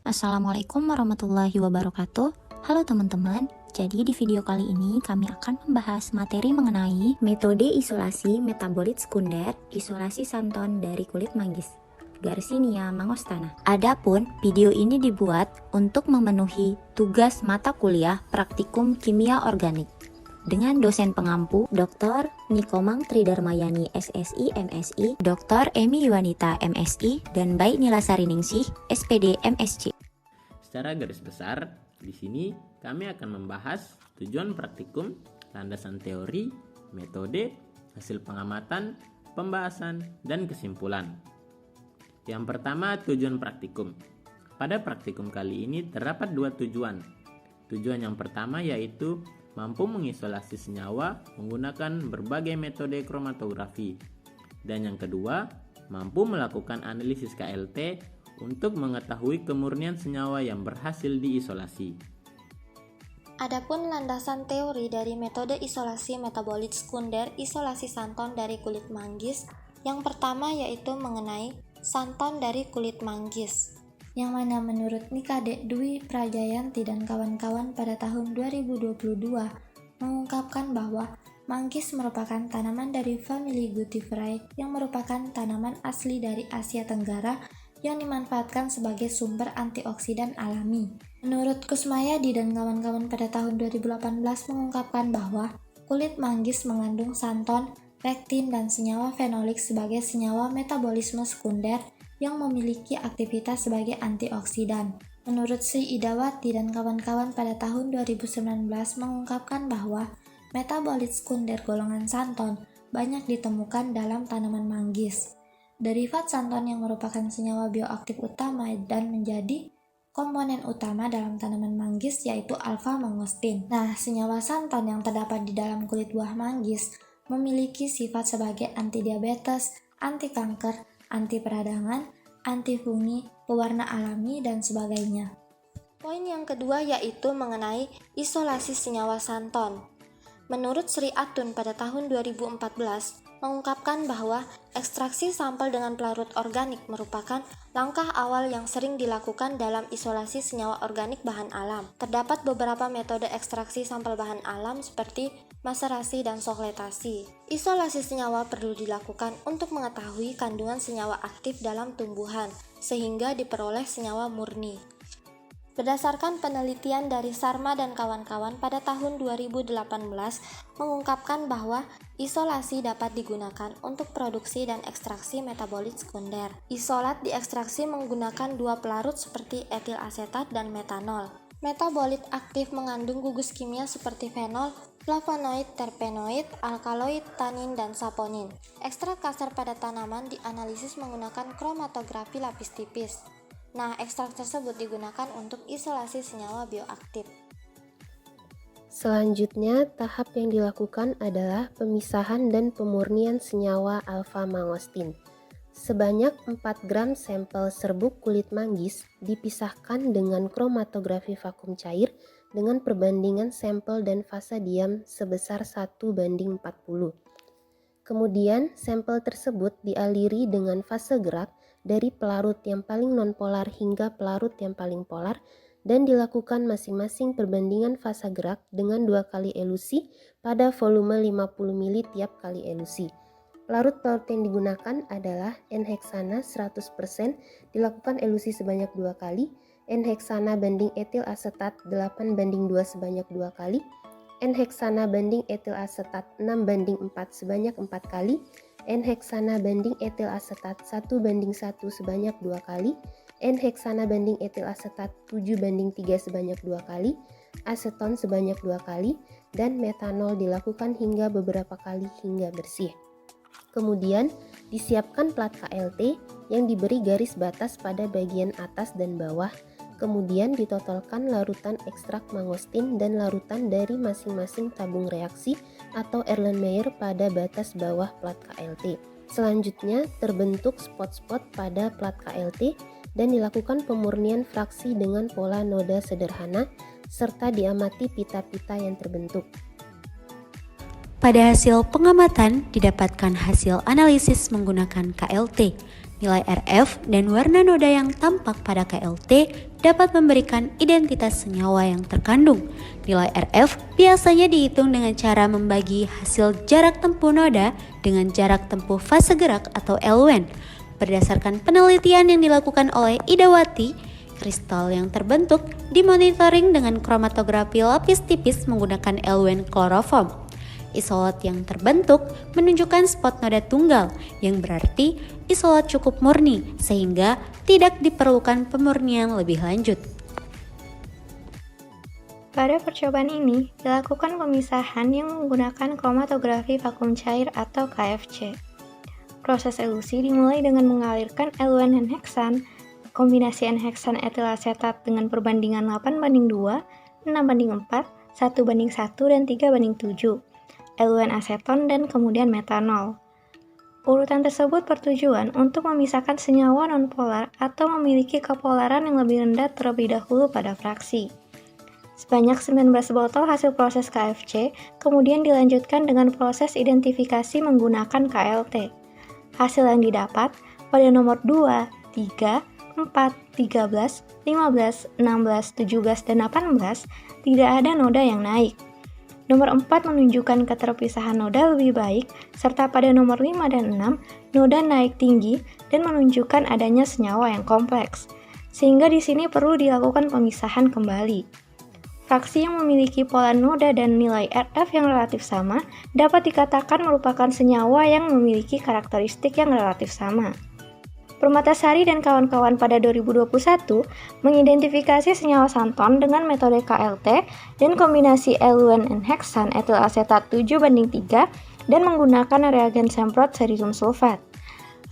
Assalamualaikum warahmatullahi wabarakatuh. Halo teman-teman, jadi di video kali ini kami akan membahas materi mengenai metode isolasi metabolit sekunder isolasi santon dari kulit manggis, Garcinia mangostana. Adapun video ini dibuat untuk memenuhi tugas mata kuliah praktikum kimia organik dengan dosen pengampu Dr. Nikomang Tridarmayani SSI MSI, Dr. Emi Yuwanita MSI, dan Baik Nila Sariningsih SPD MSc. Secara garis besar, di sini kami akan membahas tujuan praktikum, landasan teori, metode, hasil pengamatan, pembahasan, dan kesimpulan. Yang pertama, tujuan praktikum. Pada praktikum kali ini terdapat dua tujuan. Tujuan yang pertama yaitu mampu mengisolasi senyawa menggunakan berbagai metode kromatografi. Dan yang kedua, mampu melakukan analisis KLT untuk mengetahui kemurnian senyawa yang berhasil diisolasi. Adapun landasan teori dari metode isolasi metabolit sekunder isolasi santon dari kulit manggis, yang pertama yaitu mengenai santon dari kulit manggis, yang mana menurut Nikade Dwi Prajayanti dan kawan-kawan pada tahun 2022 mengungkapkan bahwa manggis merupakan tanaman dari famili Gutiverae yang merupakan tanaman asli dari Asia Tenggara yang dimanfaatkan sebagai sumber antioksidan alami. Menurut Kusmayadi dan kawan-kawan pada tahun 2018 mengungkapkan bahwa kulit manggis mengandung santon, pektin, dan senyawa fenolik sebagai senyawa metabolisme sekunder yang memiliki aktivitas sebagai antioksidan. Menurut Sri Idawati dan kawan-kawan pada tahun 2019 mengungkapkan bahwa metabolit sekunder golongan santon banyak ditemukan dalam tanaman manggis. Derivat santon yang merupakan senyawa bioaktif utama dan menjadi komponen utama dalam tanaman manggis yaitu alpha-mangostin. Nah, senyawa santon yang terdapat di dalam kulit buah manggis memiliki sifat sebagai anti-diabetes, anti-kanker, anti peradangan, anti fungi, pewarna alami, dan sebagainya. Poin yang kedua yaitu mengenai isolasi senyawa santon. Menurut Sri Atun pada tahun 2014 mengungkapkan bahwa ekstraksi sampel dengan pelarut organik merupakan langkah awal yang sering dilakukan dalam isolasi senyawa organik bahan alam. Terdapat beberapa metode ekstraksi sampel bahan alam seperti maserasi dan sokletasi. Isolasi senyawa perlu dilakukan untuk mengetahui kandungan senyawa aktif dalam tumbuhan, sehingga diperoleh senyawa murni. Berdasarkan penelitian dari Sarma dan kawan-kawan pada tahun 2018 mengungkapkan bahwa isolasi dapat digunakan untuk produksi dan ekstraksi metabolit sekunder. Isolat diekstraksi menggunakan dua pelarut seperti etil asetat dan metanol. Metabolit aktif mengandung gugus kimia seperti fenol, flavonoid, terpenoid, alkaloid, tanin, dan saponin. Ekstrak kasar pada tanaman dianalisis menggunakan kromatografi lapis tipis. Nah, ekstrak tersebut digunakan untuk isolasi senyawa bioaktif. Selanjutnya, tahap yang dilakukan adalah pemisahan dan pemurnian senyawa alpha-mangostin. Sebanyak 4 gram sampel serbuk kulit manggis dipisahkan dengan kromatografi vakum cair dengan perbandingan sampel dan fasa diam sebesar 1:40. Kemudian, sampel tersebut dialiri dengan fase gerak dari pelarut yang paling nonpolar hingga pelarut yang paling polar dan dilakukan masing-masing perbandingan fasa gerak dengan 2 kali elusi pada volume 50 ml tiap kali elusi. Pelarut-pelarut yang digunakan adalah N-heksana 100% dilakukan elusi sebanyak 2 kali, N-heksana banding etil asetat 8:2 sebanyak 2 kali, N-heksana banding etil asetat 6:4 sebanyak 4 kali, N-heksana banding etil asetat 1:1 sebanyak 2 kali, N-heksana banding etil asetat 7:3 sebanyak 2 kali, aseton sebanyak 2 kali, dan metanol dilakukan hingga beberapa kali hingga bersih. Kemudian disiapkan plat KLT yang diberi garis batas pada bagian atas dan bawah. Kemudian ditotalkan larutan ekstrak mangostin dan larutan dari masing-masing tabung reaksi atau Erlenmeyer pada batas bawah plat KLT. Selanjutnya terbentuk spot-spot pada plat KLT dan dilakukan pemurnian fraksi dengan pola noda sederhana serta diamati pita-pita yang terbentuk. Pada hasil pengamatan didapatkan hasil analisis menggunakan KLT. Nilai RF dan warna noda yang tampak pada KLT dapat memberikan identitas senyawa yang terkandung. Nilai RF biasanya dihitung dengan cara membagi hasil jarak tempuh noda dengan jarak tempuh fase gerak atau LWN. Berdasarkan penelitian yang dilakukan oleh Idawati, kristal yang terbentuk dimonitoring dengan kromatografi lapis tipis menggunakan LWN kloroform. Isolat yang terbentuk menunjukkan spot noda tunggal, yang berarti isolat cukup murni sehingga tidak diperlukan pemurnian lebih lanjut. Pada percobaan ini, dilakukan pemisahan yang menggunakan kromatografi vakum cair atau KFC. Proses elusi dimulai dengan mengalirkan LWN heksan, kombinasi N-heksan etil asetat dengan perbandingan 8:2, 6:4, 1:1, dan 3:7. LWN aseton dan kemudian metanol. Urutan tersebut bertujuan untuk memisahkan senyawa nonpolar atau memiliki kepolaran yang lebih rendah terlebih dahulu pada fraksi. Sebanyak 19 botol hasil proses KFC kemudian dilanjutkan dengan proses identifikasi menggunakan KLT. Hasil yang didapat pada nomor 2, 3, 4, 13, 15, 16, 17, dan 18 tidak ada noda yang naik. Nomor 4 menunjukkan keterpisahan noda lebih baik, serta pada nomor 5 dan 6, noda naik tinggi dan menunjukkan adanya senyawa yang kompleks. Sehingga di sini perlu dilakukan pemisahan kembali. Fraksi yang memiliki pola noda dan nilai RF yang relatif sama dapat dikatakan merupakan senyawa yang memiliki karakteristik yang relatif sama. Permatasari dan kawan-kawan pada 2021 mengidentifikasi senyawa santon dengan metode KLT dan kombinasi LWN N-heksan etil asetat 7:3 dan menggunakan reagen semprot cerium sulfat.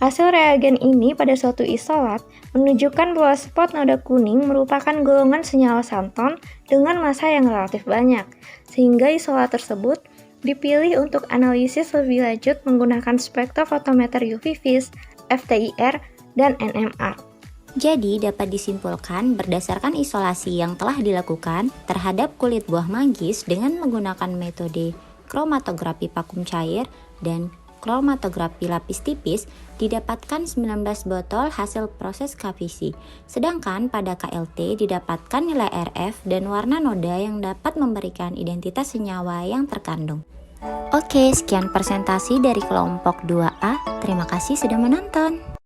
Hasil reagen ini pada suatu isolat menunjukkan bahwa spot noda kuning merupakan golongan senyawa santon dengan massa yang relatif banyak, sehingga isolat tersebut dipilih untuk analisis lebih lanjut menggunakan spektrofotometer UV vis, FTIR, dan NMR. Jadi dapat disimpulkan berdasarkan isolasi yang telah dilakukan terhadap kulit buah manggis dengan menggunakan metode kromatografi vakum cair dan kromatografi lapis tipis didapatkan 19 botol hasil proses KVC. Sedangkan pada KLT didapatkan nilai RF dan warna noda yang dapat memberikan identitas senyawa yang terkandung. Oke, sekian presentasi dari kelompok 2A. Terima kasih sudah menonton.